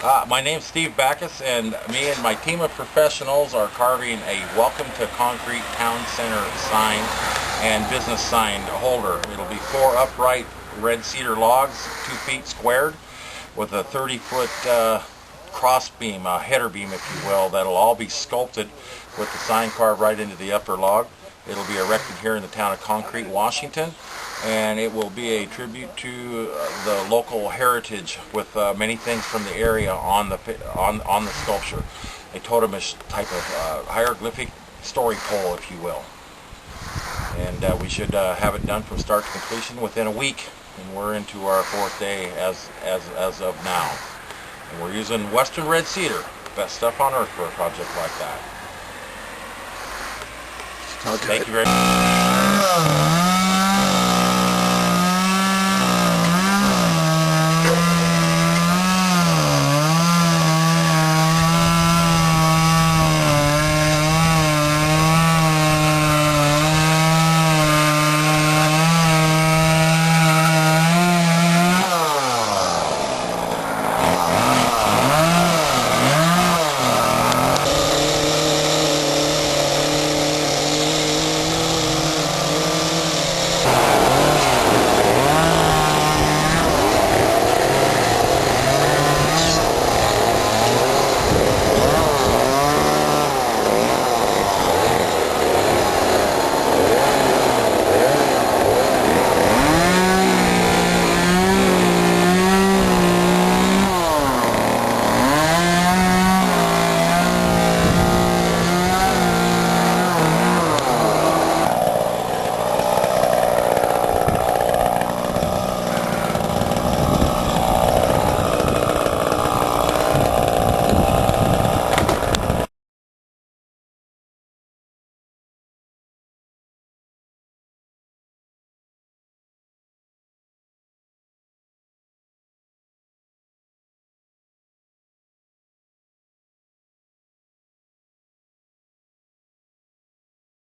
My name's Steve Backus, and me and my team of professionals are carving a Welcome to Concrete Town Center sign and business sign holder. It'll be 4 upright red cedar logs, 2 feet squared, with a 30-foot cross beam, a header beam if you will, that'll all be sculpted with the sign carved right into the upper log. It'll be erected here in the town of Concrete, Washington, and it will be a tribute to the local heritage with many things from the area on the sculpture. A totemish type of hieroglyphic story pole, if you will. And we should have it done from start to completion within a week, and we're into our 4th day as of now. And we're using Western red cedar, best stuff on earth for a project like that. Okay. Thank you very much.